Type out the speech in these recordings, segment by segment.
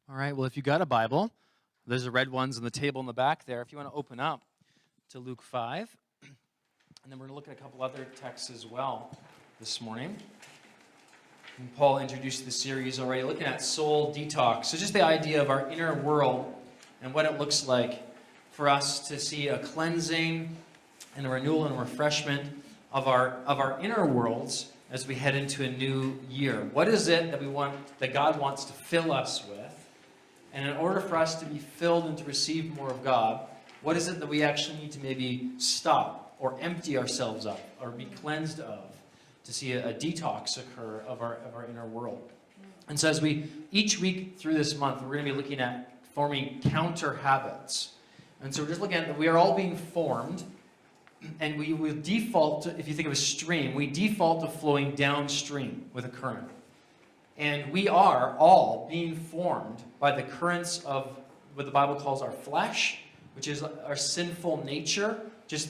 All right, well, if you got a Bible, there's the red ones on the table in the back there. If you want to open up to Luke 5, and then we're going to look at a couple other texts as well this morning. And Paul introduced the series already, looking at soul detox. So just the idea of our inner world and what it looks like for us to see a cleansing and a renewal and a refreshment of our inner worlds as we head into a new year. What is it that God wants to fill us with? And in order for us to be filled and to receive more of God, what is it that we actually need to maybe stop or empty ourselves of or be cleansed of to see a detox occur of our inner world? And so as we, each week through this month, we're going to be looking at forming counter habits. And so we're just looking at that we are all being formed, and we will default to, if you think of a stream, we default to flowing downstream with a current. And we are all being formed by the currents of what the Bible calls our flesh, which is our sinful nature, just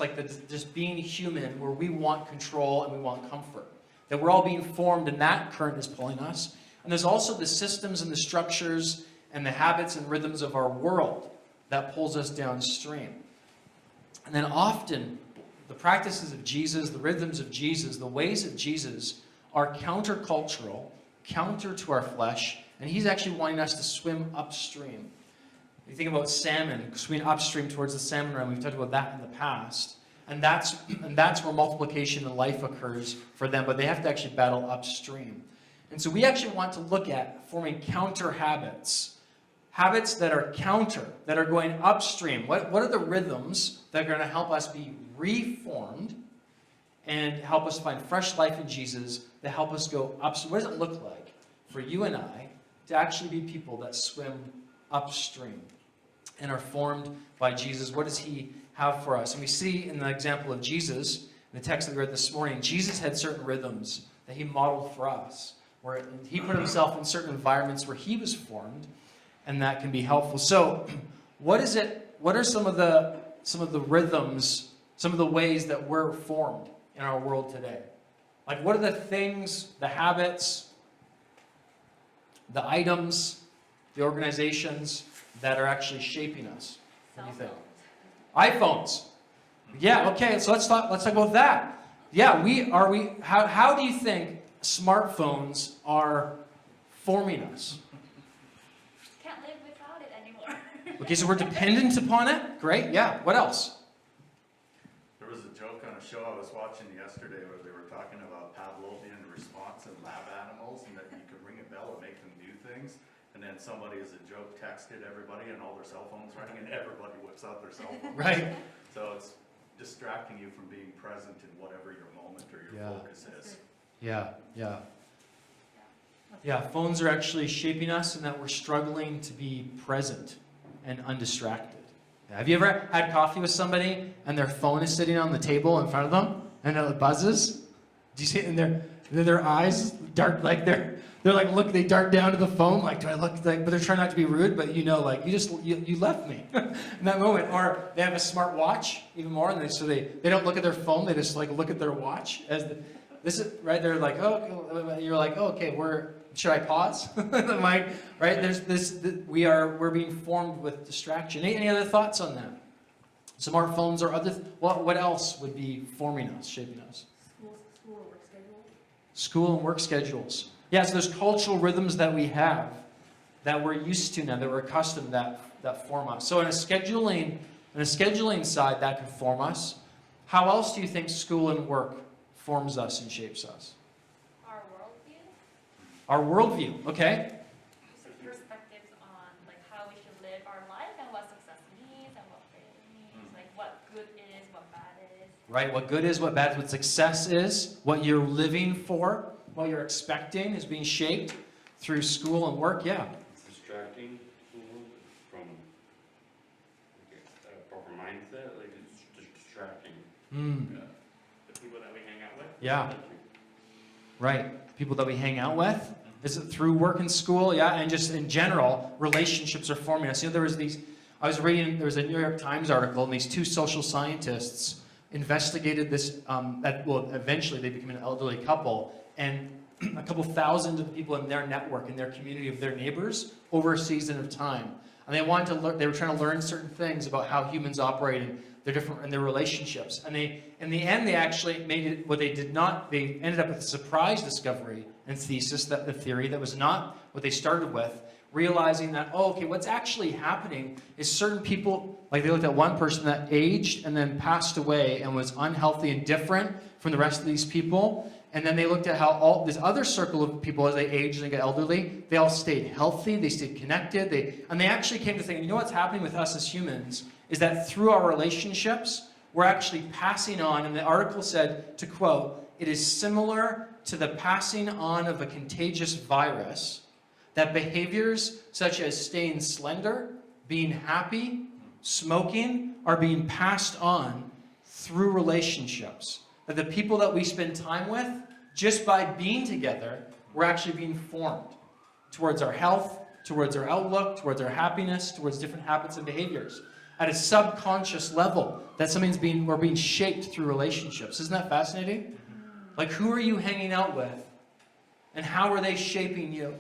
being human, where we want control and we want comfort. That we're all being formed and that current is pulling us. And there's also the systems and the structures and the habits and rhythms of our world that pulls us downstream. And then often, the practices of Jesus, the rhythms of Jesus, the ways of Jesus are countercultural, counter to our flesh, and he's actually wanting us to swim upstream. You think about salmon, swimming upstream towards the salmon run. We've talked about that in the past. And that's where multiplication in life occurs for them, but they have to actually battle upstream. And so we actually want to look at forming counter habits. Habits that are counter, that are going upstream. What are the rhythms that are going to help us be reformed and help us find fresh life in Jesus, that help us go upstream? What does it look like for you and I to actually be people that swim upstream and are formed by Jesus? What does he have for us? And we see in the example of Jesus, in the text that we read this morning, Jesus had certain rhythms that he modeled for us, where he put himself in certain environments where he was formed, and that can be helpful. So what are some of the rhythms, some of the ways that we're formed in our world today? Like, what are the things, the habits, the items, the organizations that are actually shaping us? What do you think? iPhones. Yeah, okay, so let's talk about that. Yeah, how do you think smartphones are forming us? Can't live without it anymore. Okay, so we're dependent upon it? Great, yeah. What else? There was a joke on a show I was watching yesterday where they were talking about Pavlovian response in lab animals, and that you could ring a bell and make them do things. And then somebody, as a joke, texted everybody and all their cell phones ringing, and everybody whips out their cell phone. Right. So it's distracting you from being present in whatever your moment or your focus is. Yeah. Yeah, phones are actually shaping us in that we're struggling to be present and undistracted. Have you ever had coffee with somebody and their phone is sitting on the table in front of them and it buzzes? Do you see it in their eyes dart, like they're like, look, they dart down to the phone, like, do I look like, but they're trying not to be rude, but like, you left me in that moment. Or they have a smart watch, even more, and they don't look at their phone, they just like look at their watch this is right. They're like, oh, you're like, oh, okay, should I pause? Right? There's we're being formed with distraction. Any other thoughts on that? Smartphones or other? What else would be forming us, shaping us? School and work schedules. School and work schedules. Yeah, so there's cultural rhythms that we have that we're used to now, that we're accustomed that form us. So in a scheduling side, that can form us. How else do you think school and work forms us and shapes us? Our worldview. Our worldview, okay. Some perspectives on like how we should live our life and what success means and what failure means, like what good is, what bad is. Right, what good is, what bad is, what success is, what you're living for, what you're expecting is being shaped through school and work, yeah. Distracting from a proper mindset, like it's just distracting. The people that we hang out with. Yeah. Right, people that we hang out with. Is it through work and school? Yeah, and just in general, relationships are forming us. There was a New York Times article, and these two social scientists investigated this, eventually they became an elderly couple, and a couple thousand of the people in their network, in their community of their neighbors, over a season of time. And they wanted to learn, they were trying to learn certain things about how humans operate and their different and their relationships. And they, in the end, they actually made it what they did not, they ended up with a surprise discovery and thesis, that the theory that was not what they started with, realizing that, oh, okay, what's actually happening is certain people, like they looked at one person that aged and then passed away and was unhealthy and different from the rest of these people. And then they looked at how all this other circle of people, as they aged and got elderly, they all stayed healthy, they stayed connected, and they actually came to think, you know what's happening with us as humans is that through our relationships, we're actually passing on, and the article said, to quote, "It is similar to the passing on of a contagious virus, that behaviors such as staying slender, being happy, smoking, are being passed on through relationships. That the people that we spend time with, just by being together, we're actually being formed towards our health, towards our outlook, towards our happiness, towards different habits and behaviors. At a subconscious level, that we're being shaped through relationships. Isn't that fascinating? Like, who are you hanging out with? And how are they shaping you?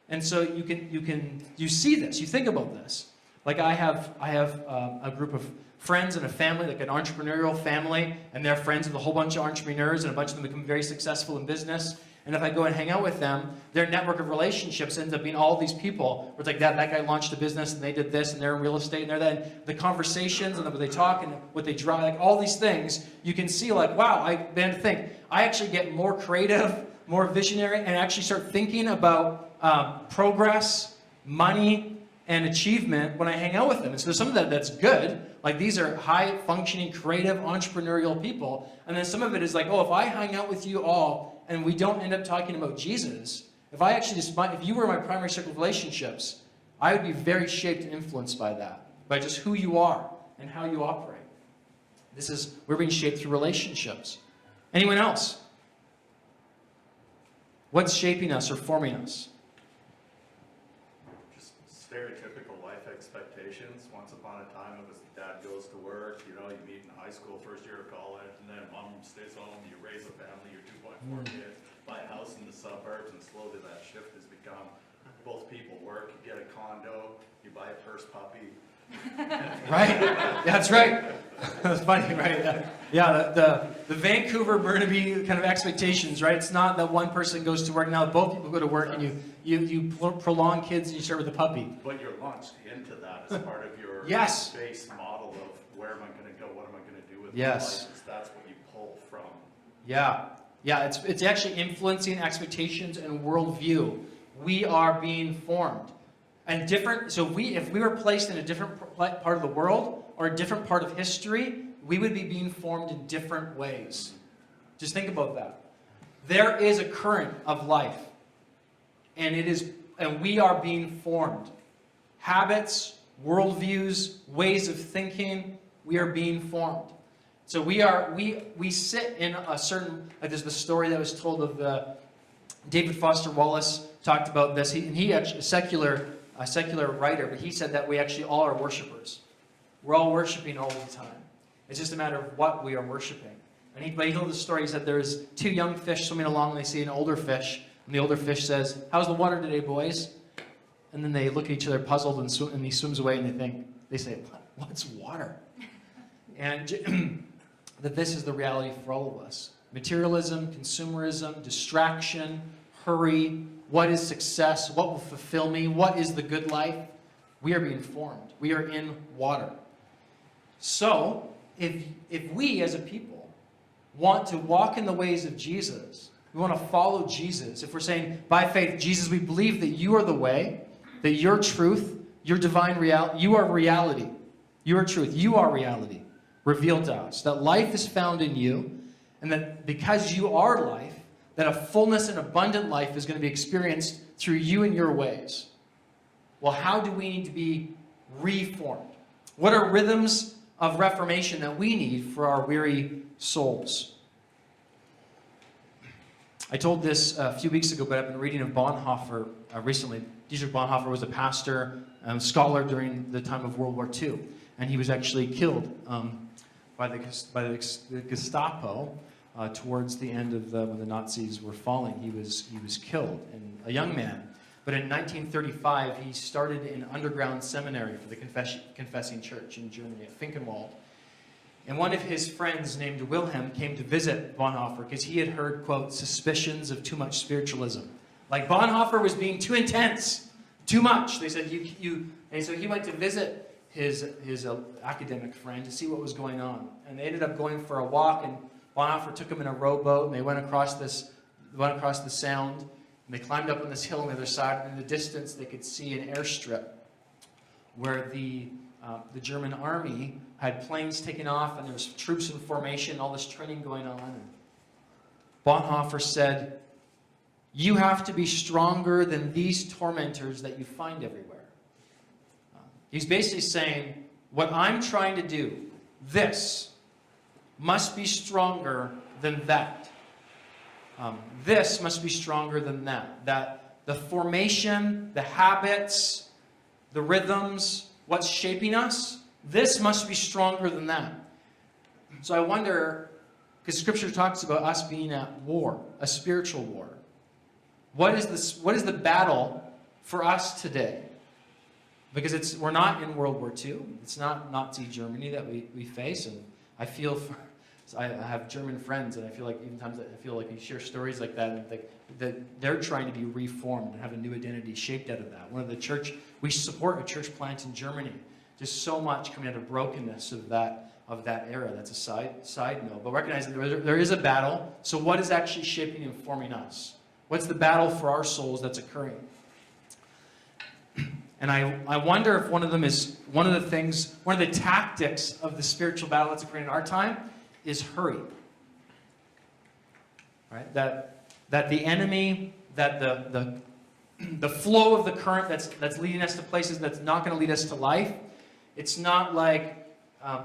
And so you see this, you think about this. Like I have a group of friends and a family, like an entrepreneurial family, and they're friends with a whole bunch of entrepreneurs, and a bunch of them become very successful in business. And if I go and hang out with them, their network of relationships ends up being all these people. Where it's like that guy launched a business, and they did this, and they're in real estate, and they're then the conversations, and what they talk, and what they drive, like all these things, you can see like, wow, I then think, I actually get more creative, more visionary, and actually start thinking about progress, money, and achievement when I hang out with them. And so there's some of that's good. Like these are high-functioning, creative, entrepreneurial people. And then some of it is like, oh, if I hang out with you all and we don't end up talking about Jesus, if you were my primary circle of relationships, I would be very shaped and influenced by that, by just who you are and how you operate. We're being shaped through relationships. Anyone else? What's shaping us or forming us? Just stereotypical life expectations. Once upon a time, it was dad goes to work, you meet in high school, first year of college, and then mom stays home, you raise a family, your 2.4 kids, buy a house in the suburbs, and slowly that shift has become both people work, you get a condo, you buy a first puppy. Right? That's right. That's funny, right? Yeah, the Vancouver Burnaby kind of expectations, right? It's not that one person goes to work. Now both people go to work, and you prolong kids, and you start with a puppy. But you're launched into that as part of your Yes. base model of where am I going to go, what am I going to do with Yes. my life? That's what you pull from. Yeah. It's actually influencing expectations and worldview. We are being formed. And different, so if we were placed in a different part of the world or a different part of history, we would be being formed in different ways. Just think about that. There is a current of life, and we are being formed. Habits, worldviews, ways of thinking, we are being formed. So we sit in a certain, like there's the story that was told of David Foster Wallace talked about this. He actually a secular writer, but he said that we actually all are worshipers. We're all worshiping all the time. It's just a matter of what we are worshiping. And he told the story. He said there's two young fish swimming along, and they see an older fish, and the older fish says, "How's the water today, boys?" And then they look at each other puzzled, and he swims away, and they say, "What's water?" And that this is the reality for all of us. Materialism, consumerism, distraction, hurry. What is success? What will fulfill me? What is the good life? We are being formed. We are in water. So, if we as a people want to walk in the ways of Jesus, we want to follow Jesus, if we're saying, by faith, Jesus, we believe that you are the way, that your truth, your divine reality, you are reality. You are truth. You are reality revealed to us. That life is found in you, and that because you are life, that a fullness and abundant life is going to be experienced through you and your ways. Well, how do we need to be reformed? What are rhythms of reformation that we need for our weary souls? I told this a few weeks ago, but I've been reading of Bonhoeffer recently. Dietrich Bonhoeffer was a pastor, scholar during the time of World War II, and he was actually killed by the Gestapo towards the end of when the Nazis were falling. He was killed, and a young man. But in 1935, he started an underground seminary for the Confessing Church in Germany at Finkenwald. And one of his friends named Wilhelm came to visit Bonhoeffer because he had heard, quote, suspicions of too much spiritualism. Like Bonhoeffer was being too intense, too much. They said, and so he went to visit his academic friend to see what was going on. And they ended up going for a walk, and Bonhoeffer took him in a rowboat, and they went across the Sound, and they climbed up on this hill on the other side, and in the distance they could see an airstrip where the German army had planes taking off, and there was troops in formation, all this training going on. And Bonhoeffer said, "You have to be stronger than these tormentors that you find everywhere." He's basically saying, what I'm trying to do, this, must be stronger than that. This must be stronger than that. That the formation, the habits, the rhythms, what's shaping us, this must be stronger than that. So I wonder, because Scripture talks about us being at war, a spiritual war. What is the battle for us today? Because we're not in World War II. It's not Nazi Germany that we face. And I feel I have German friends, and I feel like even times I feel like you share stories like that, and that they're trying to be reformed and have a new identity shaped out of that. We support a church plant in Germany. Just so much coming out of brokenness of that era. That's a side note. But recognize that there is a battle. So what is actually shaping and forming us? What's the battle for our souls that's occurring? And I wonder if one of the tactics of the spiritual battle that's occurring in our time is hurry. Right? That the enemy, that the flow of the current that's leading us to places that's not going to lead us to life. It's not like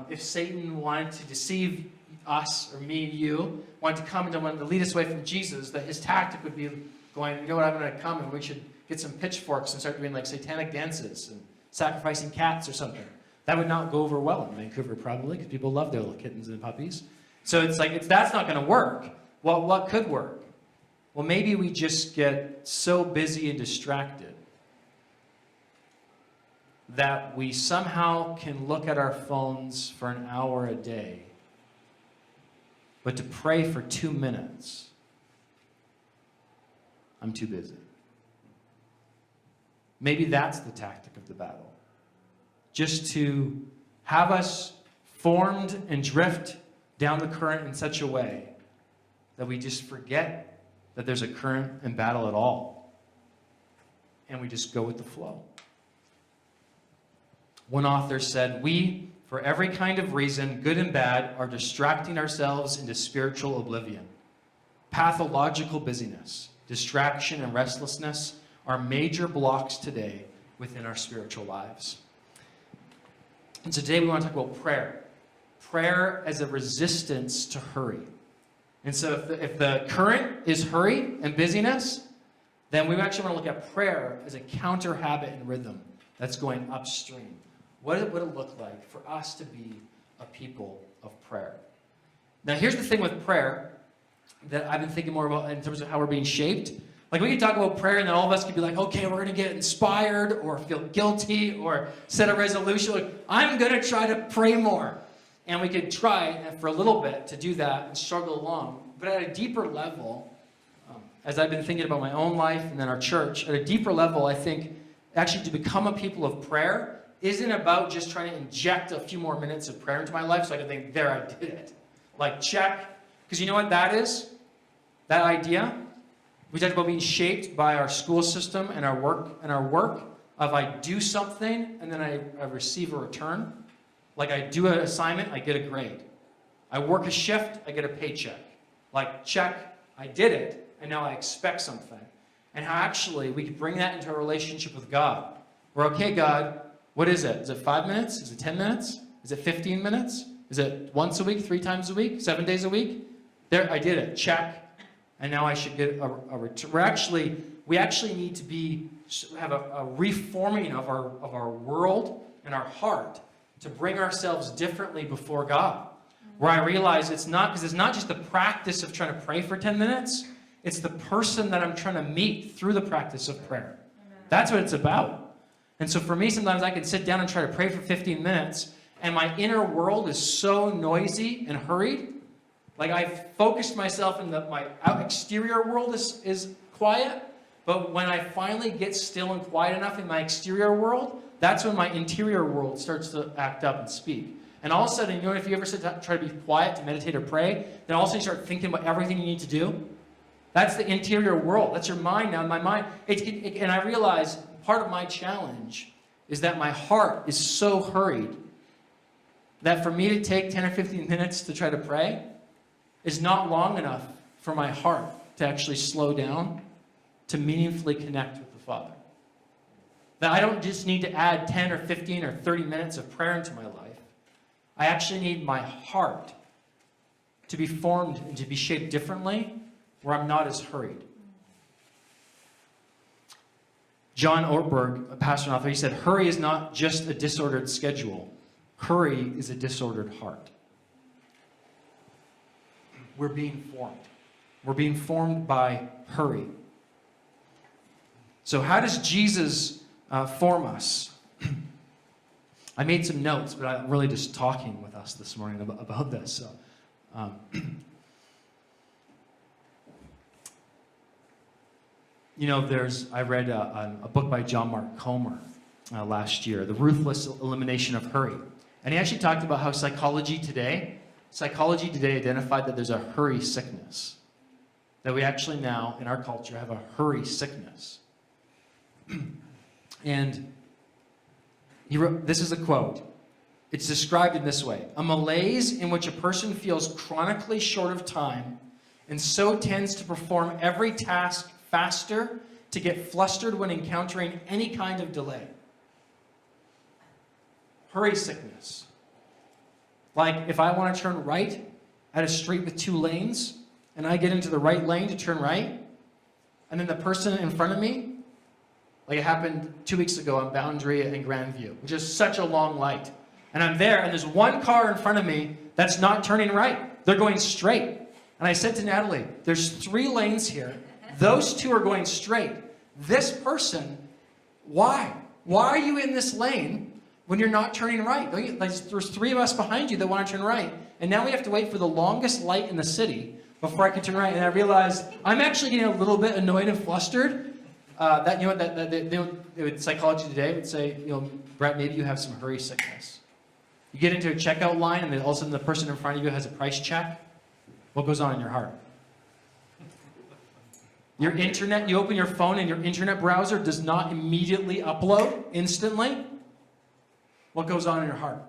if Satan wanted to deceive us or me, you, wanted to come and wanted to lead us away from Jesus, that his tactic would be going, you know what, I'm going to come and we should get some pitchforks and start doing like satanic dances and sacrificing cats or something. That would not go over well in Vancouver probably, because people love their little kittens and puppies. So it's like, that's not going to work. Well, what could work? Well, maybe we just get so busy and distracted that we somehow can look at our phones for an hour a day, but to pray for 2 minutes, I'm too busy. Maybe that's the tactic of the battle. Just to have us formed and drift down the current in such a way that we just forget that there's a current and battle at all. And we just go with the flow. One author said, "We, for every kind of reason, good and bad, are distracting ourselves into spiritual oblivion. Pathological busyness, distraction, and restlessness are major blocks today within our spiritual lives." And today we want to talk about prayer. Prayer as a resistance to hurry. And so if the current is hurry and busyness, then we actually want to look at prayer as a counter habit and rhythm that's going upstream. What would it look like for us to be a people of prayer? Now here's the thing with prayer that I've been thinking more about in terms of how we're being shaped. Like we could talk about prayer and then all of us could be like, okay, we're going to get inspired or feel guilty or set a resolution. Like, I'm going to try to pray more. And we could try for a little bit to do that and struggle along. But at a deeper level, as I've been thinking about my own life and then our church, at a deeper level, I think actually to become a people of prayer isn't about just trying to inject a few more minutes of prayer into my life so I can think, there, I did it. Like, check. Because you know what that is? That idea? We talked about being shaped by our school system and our work of I do something and then I receive a return. Like I do an assignment, I get a grade. I work a shift, I get a paycheck. Like, check, I did it, and now I expect something. And how actually we could bring that into a relationship with God. We're okay, God, what is it? Is it 5 minutes? Is it 10 minutes? Is it 15 minutes? Is it once a week, 3 times a week, 7 days a week? There, I did it, check. And now I should get a return. We actually need to have a reforming of our world and our heart to bring ourselves differently before God. where I realize it's not just the practice of trying to pray for 10 minutes, it's the person that I'm trying to meet through the practice of prayer. That's what it's about. And so for me, sometimes I can sit down and try to pray for 15 minutes, and my inner world is so noisy and hurried. Like I've focused myself in my exterior world is quiet, but when I finally get still and quiet enough in my exterior world, that's when my interior world starts to act up and speak. And all of a sudden, if you ever try to be quiet to meditate or pray, then all of a sudden you start thinking about everything you need to do. That's the interior world. That's your mind now. My mind, and I realize part of my challenge is that my heart is so hurried that for me to take 10 or 15 minutes to try to pray is not long enough for my heart to actually slow down to meaningfully connect with the Father. That I don't just need to add 10 or 15 or 30 minutes of prayer into my life. I actually need my heart to be formed and to be shaped differently where I'm not as hurried. John Ortberg, a pastor and author, he said, hurry is not just a disordered schedule. Hurry is a disordered heart. We're being formed. We're being formed by hurry. So how does Jesus form us? I made some notes, but I'm really just talking with us this morning about this. So, I read a book by John Mark Comer last year, The Ruthless Elimination of Hurry. And he actually talked about how psychology today identified that there's a hurry sickness. That we actually now, in our culture, have a hurry sickness. And he wrote, this is a quote. It's described in this way: a malaise in which a person feels chronically short of time and so tends to perform every task faster, to get flustered when encountering any kind of delay. Hurry sickness. Like if I want to turn right at a street with 2 lanes, and I get into the right lane to turn right, and then the person in front of me, like it happened 2 weeks ago on Boundary and Grandview, which is such a long light. And I'm there, and there's one car in front of me that's not turning right. They're going straight. And I said to Natalie, there's 3 lanes here. Those 2 are going straight. This person, why? Why are you in this lane when you're not turning right? There's 3 of us behind you that want to turn right. And now we have to wait for the longest light in the city before I can turn right. And I realized I'm actually getting a little bit annoyed and flustered. Psychology today would say, Brett, maybe you have some hurry sickness. You get into a checkout line, and then all of a sudden the person in front of you has a price check. What goes on in your heart? Your internet, you open your phone and your internet browser does not immediately upload instantly. What goes on in your heart?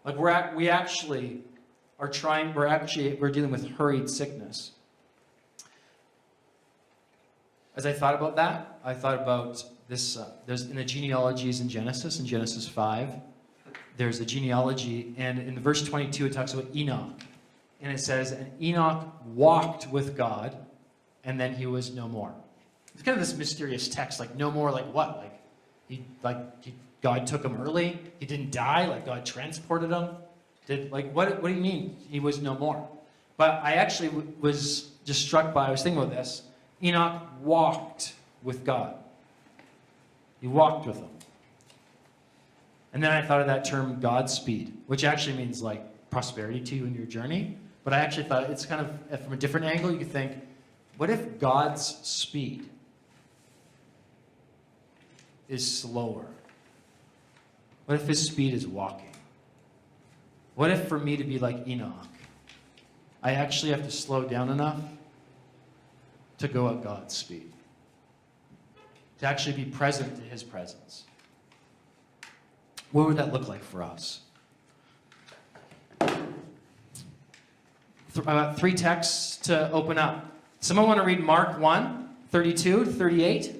Like we're dealing with hurried sickness. As I thought about that, I thought about this. There's in the genealogies in Genesis 5, there's a genealogy, and in verse 22 it talks about Enoch. And it says, and Enoch walked with God, and then he was no more. It's kind of this mysterious text, like no more, like what? God took him early? He didn't die? Like God transported him? What do you mean he was no more? But I actually was just struck by, I was thinking about this. Enoch walked with God. He walked with him. And then I thought of that term Godspeed, which actually means like prosperity to you in your journey. But I actually thought it's kind of, from a different angle, you could think, what if God's speed is slower? What if his speed is walking? What if for me to be like Enoch, I actually have to slow down enough to go at God's speed? To actually be present to his presence. What would that look like for us? About 3 texts to open up. Someone want to read Mark 1, 32 to 38?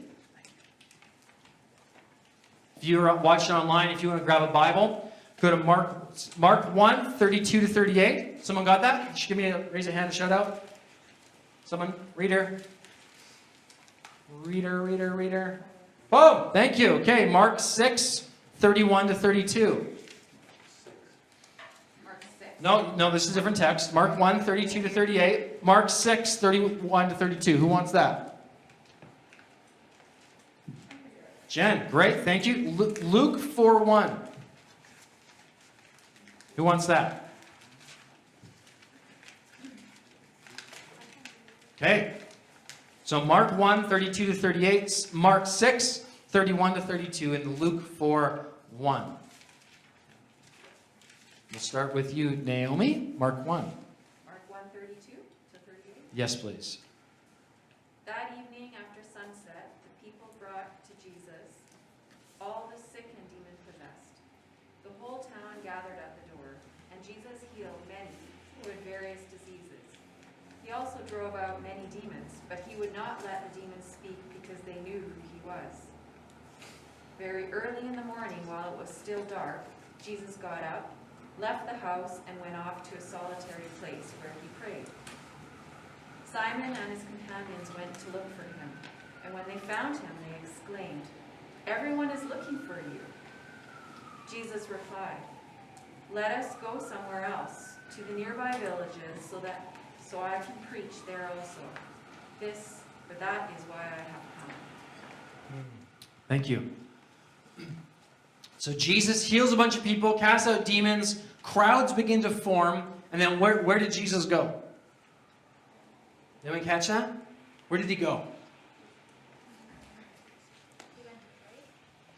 If you're watching online, if you want to grab a Bible, go to Mark 1, 32 to 38. Someone got that? Just raise a hand and shout out. Someone? Reader. Oh, thank you. Okay, Mark 6, 31 to 32. Mark 6. No, this is a different text. Mark 1, 32 to 38. Mark 6, 31 to 32. Who wants that? Jen, great, thank you. Luke 4, 1. Who wants that? Okay. So Mark 1, 32 to 38, Mark 6, 31 to 32, and Luke 4, 1. We'll start with you, Naomi. Mark 1. Mark 1:32 to 38. Yes, please. That evening after sunset, the people brought to Jesus all the sick and demon-possessed. The whole town gathered at the door, and Jesus healed many who had various diseases. He also drove out many demons, but he would not let the demons speak because they knew who he was. Very early in the morning, while it was still dark, Jesus got up, left the house, and went off to a solitary place where he prayed. Simon and his companions went to look for him, and when they found him, they exclaimed, "Everyone is looking for you." Jesus replied, "Let us go somewhere else, to the nearby villages, so I can preach there also. For that is why I have come." Thank you. So Jesus heals a bunch of people, casts out demons, crowds begin to form, and then where did Jesus go? Did anyone catch that? Where did he go?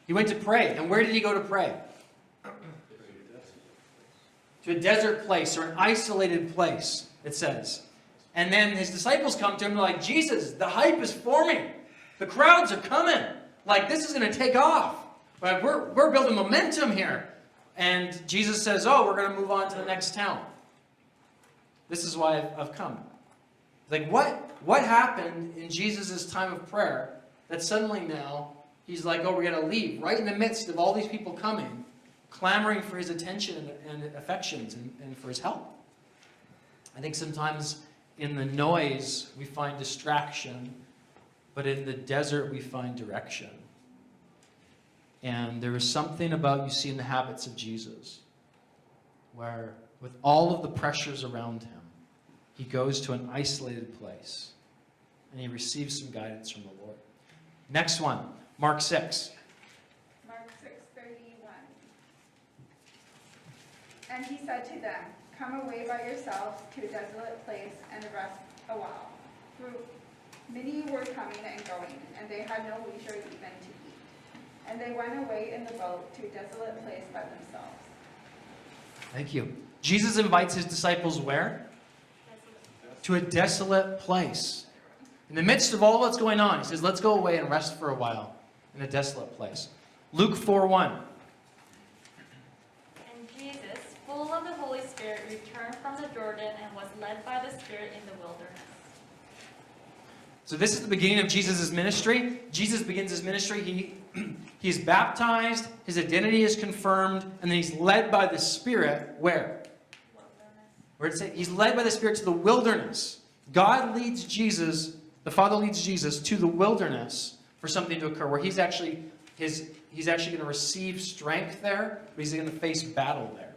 He went to pray. And where did he go to pray? To a desert place or an isolated place, it says. And then his disciples come to him and they're like, "Jesus, the hype is forming. The crowds are coming. Like, this is going to take off. Like, we're building momentum here." And Jesus says, "Oh, we're going to move on to the next town. This is why I've come." Like, what happened in Jesus' time of prayer that suddenly now he's like, "Oh, we're going to leave," right in the midst of all these people coming, clamoring for his attention and affections and for his help? I think sometimes in the noise we find distraction, but in the desert we find direction. And there is something about, you see in the habits of Jesus, where with all of the pressures around him, he goes to an isolated place and he receives some guidance from the Lord. Next one, Mark 6. Mark 6:31. And he said to them, "Come away by yourselves to a desolate place and rest a while." For many were coming and going, and they had no leisure even to eat. And they went away in the boat to a desolate place by themselves. Thank you. Jesus invites his disciples where? To a desolate place. In the midst of all that's going on, he says, "Let's go away and rest for a while in a desolate place." Luke 4:1. And Jesus, full of the Holy Spirit, returned from the Jordan and was led by the Spirit in the wilderness. So this is the beginning of Jesus' ministry. Jesus begins his ministry. He's baptized, his identity is confirmed, and then he's led by the Spirit where? Where did it say? He's led by the Spirit to the wilderness. God leads Jesus, the Father leads Jesus to the wilderness for something to occur, where he's actually going to receive strength there, but he's going to face battle there.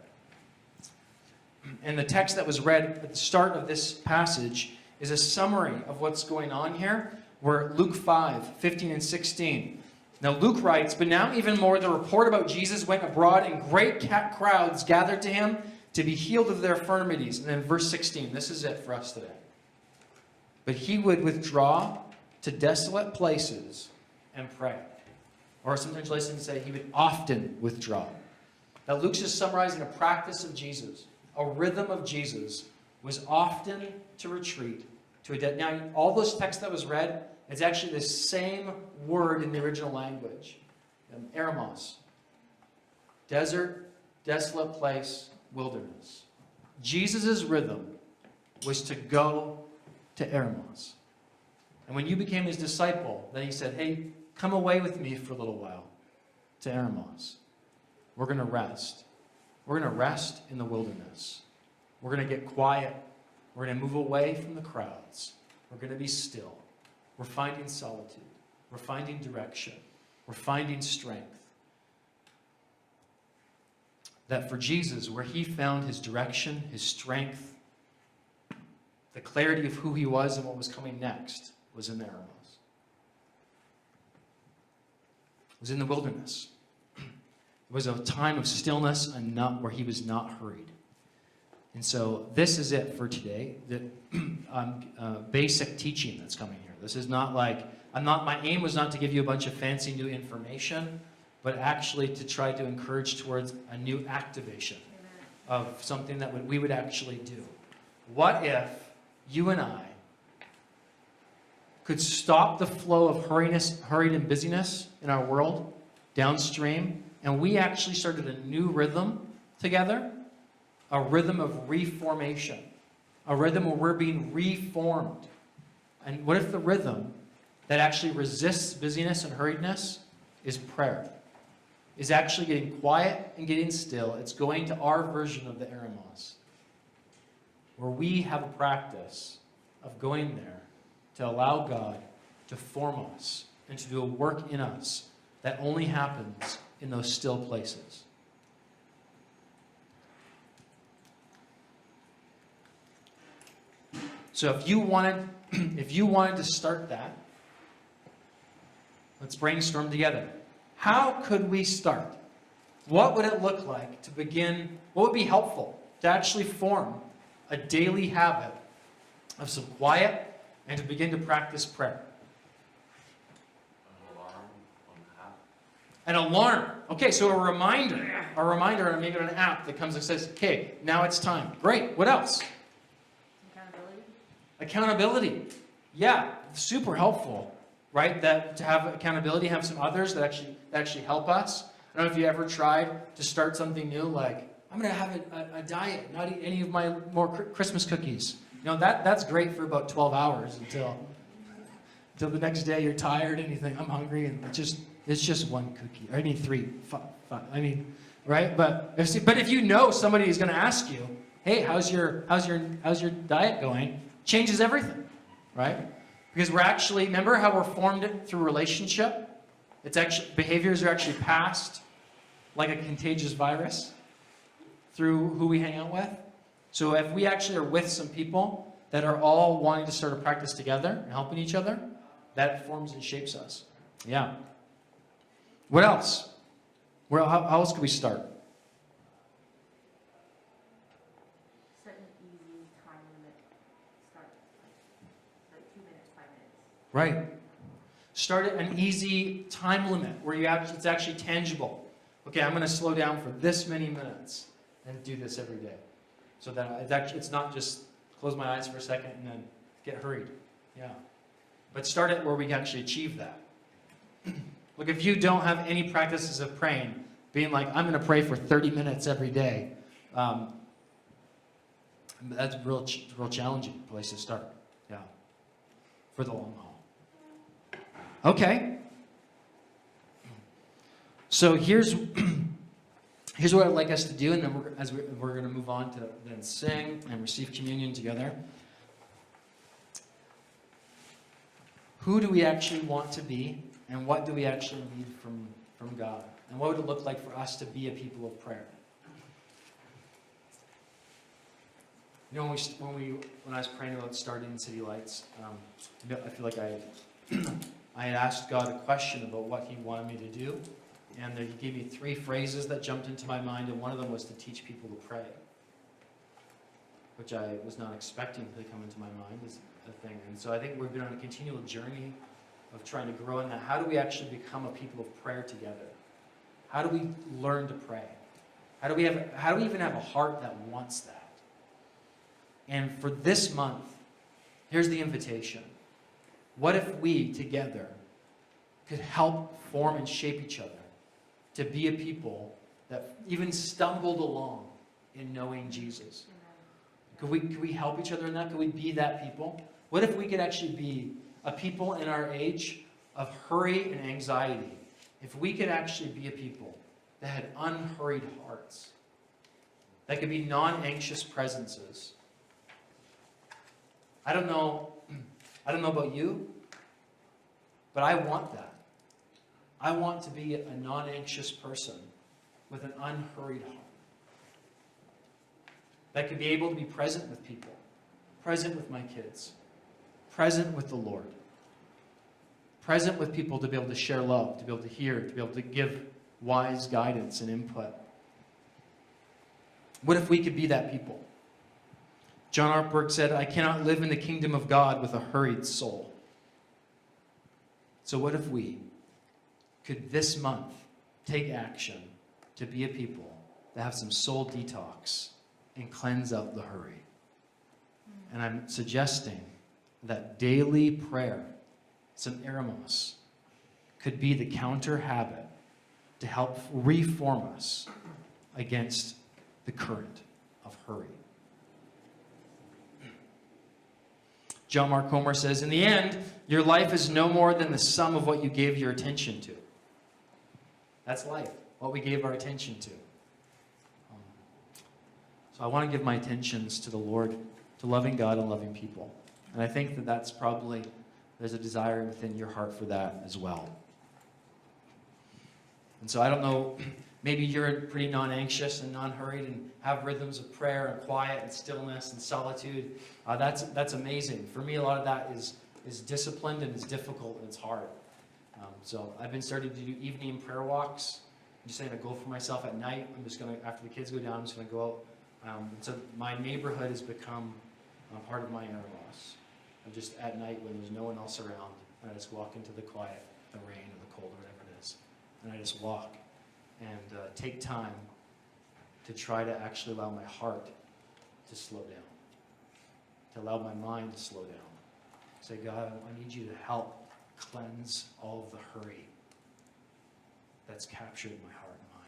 And the text that was read at the start of this passage is a summary of what's going on here. We're at Luke 5:15 and 16. Now Luke writes, "But now even more the report about Jesus went abroad, and great crowds gathered to him to be healed of their infirmities." And then verse 16, this is it for us today. "But he would withdraw to desolate places and pray." Or some translations say he would often withdraw. Now Luke's just summarizing a practice of Jesus, a rhythm of Jesus, was often to retreat to a dead. Now, all those texts that was read, it's actually the same word in the original language. Eremos. Desert, desolate place, wilderness. Jesus' rhythm was to go to Eremos. And when you became his disciple, then he said, "Hey, come away with me for a little while to Eremos. We're going to rest. We're going to rest in the wilderness. We're going to get quiet. We're going to move away from the crowds. We're going to be still. We're finding solitude. We're finding direction. We're finding strength." that for Jesus, where he found his direction, his strength, the clarity of who he was and what was coming next was in the Eremos. It was in the wilderness. It was a time of stillness and not where he was not hurried. And so this is it for today. The basic teaching that's coming here. This is not like, my aim was not to give you a bunch of fancy new information, but actually to try to encourage towards a new activation of something that we would actually do. What if you and I could stop the flow of hurried and busyness in our world downstream, and we actually started a new rhythm together, a rhythm of reformation, a rhythm where we're being reformed. And what if the rhythm that actually resists busyness and hurriedness is prayer? Is actually getting quiet and getting still. It's going to our version of the Eremos, where we have a practice of going there to allow God to form us and to do a work in us that only happens in those still places. So if you wanted to start that, let's brainstorm together. How could we start? What would it look like to begin? What would be helpful to actually form a daily habit of some quiet and to begin to practice prayer? An alarm. Okay, so a reminder, and maybe an app that comes and says, okay, now it's time. Great. What else? Accountability. Yeah, super helpful, right? That to have accountability, have some others that actually help us. I don't know if you ever tried to start something new, like, I'm going to have a diet, not eat any of my more Christmas cookies. You know, that's great for about 12 hours until the next day you're tired and you think, I'm hungry, and it's just one cookie. I mean, 3, 5. I mean, right? But if you know somebody is going to ask you, hey, how's your diet going? Changes everything, right? Because we're actually, remember how we're formed through relationship? It's actually, behaviors are actually passed like a contagious virus through who we hang out with. So if we actually are with some people that are all wanting to start a practice together and helping each other, that forms and shapes us. Yeah. What else? How else could we start? Set an easy time limit. Start like 2 minutes, 5 minutes. Right. Start at an easy time limit where it's actually tangible. Okay, I'm going to slow down for this many minutes and do this every day. So that it's not just close my eyes for a second and then get hurried. Yeah. But start it where we can actually achieve that. Look, if you don't have any practices of praying, being like, I'm going to pray for 30 minutes every day, that's a real challenging place to start. Yeah. For the long haul. Okay. So here's what I'd like us to do, and then we're going to move on to then sing and receive communion together. Who do we actually want to be, and what do we actually need from God? And what would it look like for us to be a people of prayer? You know, when I was praying about starting City Lights, I feel like I had asked God a question about what He wanted me to do. And He gave me 3 phrases that jumped into my mind, and one of them was to teach people to pray, which I was not expecting to come into my mind as a thing. And so I think we've been on a continual journey of trying to grow in that. How do we actually become a people of prayer together? How do we learn to pray? How do we even have a heart that wants that? And for this month, here's the invitation. What if we together could help form and shape each other to be a people that even stumbled along in knowing Jesus? Could we help each other in that? Could we be that people? What if we could actually be a people in our age of hurry and anxiety? If we could actually be a people that had unhurried hearts, that could be non-anxious presences. I don't know about you, but I want that. I want to be a non-anxious person with an unhurried heart. that could be able to be present with people, present with my kids, present with the Lord, present with people to be able to share love, to be able to hear, to be able to give wise guidance and input. What if we could be that people? John Ortberg said, I cannot live in the kingdom of God with a hurried soul. So what if we could this month take action to be a people that have some soul detox and cleanse out the hurry? And I'm suggesting that daily prayer, some eremos, could be the counter habit to help reform us against the current of hurry. John Mark Comer says, in the end, your life is no more than the sum of what you gave your attention to. That's life, what we gave our attention to. So I want to give my attentions to the Lord, to loving God and loving people. And I think that that's probably, there's a desire within your heart for that as well. And so I don't know, maybe you're pretty non-anxious and non-hurried and have rhythms of prayer and quiet and stillness and solitude. That's amazing. For me, a lot of that is disciplined and it's difficult and it's hard. So I've been starting to do evening prayer walks. I'm just saying a goal for myself at night. I'm just going to, after the kids go down, I'm just going to go out. So my neighborhood has become part of my inner loss. I'm just at night when there's no one else around, and I just walk into the quiet, the rain or the cold or whatever it is. And I just walk and take time to try to actually allow my heart to slow down, to allow my mind to slow down. Say, God, I need you to help cleanse all of the hurry that's captured my heart and mind.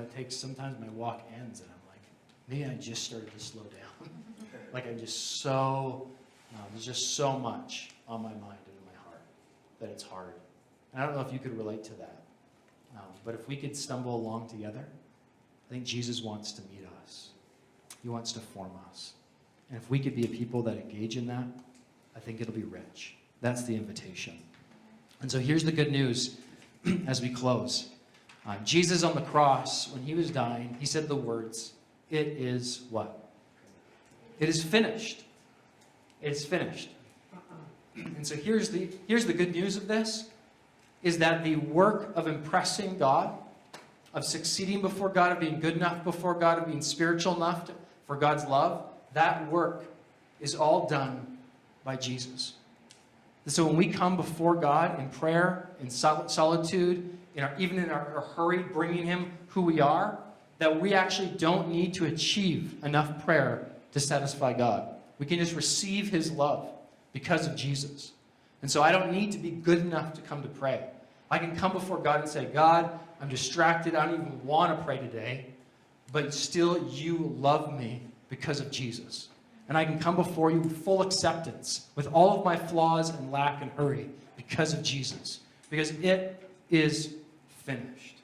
It takes, sometimes my walk ends and I'm like, maybe I just started to slow down. Like I'm just so, there's just so much on my mind and in my heart that it's hard. And I don't know if you could relate to that. But if we could stumble along together, I think Jesus wants to meet us. He wants to form us. And if we could be a people that engage in that, I think it'll be rich. That's the invitation. And so here's the good news as we close. Jesus on the cross, when he was dying, he said the words, it is what? It is finished. It is finished. And so here's the good news of this, is that the work of impressing God, of succeeding before God, of being good enough before God, of being spiritual enough for God's love, that work is all done by Jesus. And so when we come before God in prayer, in solitude, even in our hurry, bringing him who we are, that we actually don't need to achieve enough prayer to satisfy God. We can just receive his love because of Jesus. And so I don't need to be good enough to come to pray. I can come before God and say, God, I'm distracted. I don't even want to pray today. But still, you love me because of Jesus. And I can come before you with full acceptance, with all of my flaws and lack and hurry, because of Jesus. Because it is finished.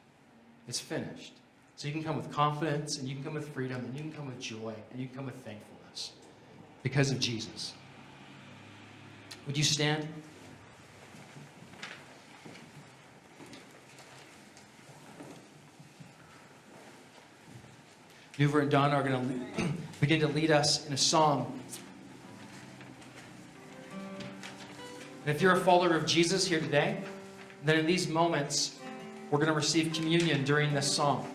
It's finished. So you can come with confidence, and you can come with freedom, and you can come with joy, and you can come with thankfulness. Because of Jesus. Would you stand? Nuver and Donna are going to begin to lead us in a song. And if you're a follower of Jesus here today, then in these moments, we're going to receive communion during this song.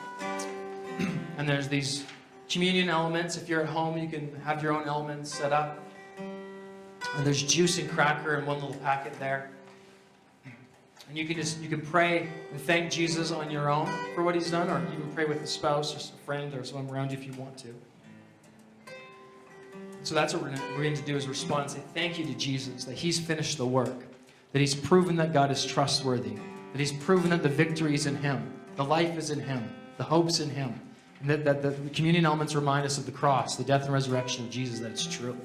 And there's these communion elements. If you're at home, you can have your own elements set up. And there's juice and cracker in one little packet there. And you can pray and thank Jesus on your own for what he's done, or you can pray with a spouse or a friend or someone around you if you want to. So that's what we're going to do, is respond and say thank you to Jesus, that he's finished the work, that he's proven that God is trustworthy, that he's proven that the victory is in him, the life is in him, the hope's in him, and that the communion elements remind us of the cross, the death and resurrection of Jesus, that it's true.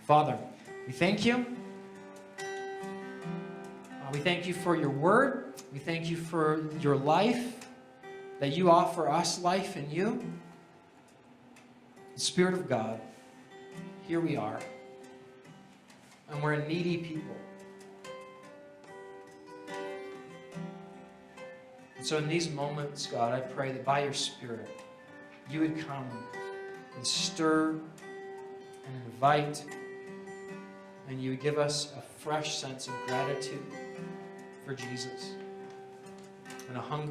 Father, we thank you. We thank you for your word. We thank you for your life, that you offer us life in you. The Spirit of God, here we are. And we're a needy people. And So in these moments, God, I pray that by your Spirit, you would come and stir and invite, and you would give us a fresh sense of gratitude for Jesus and a hunger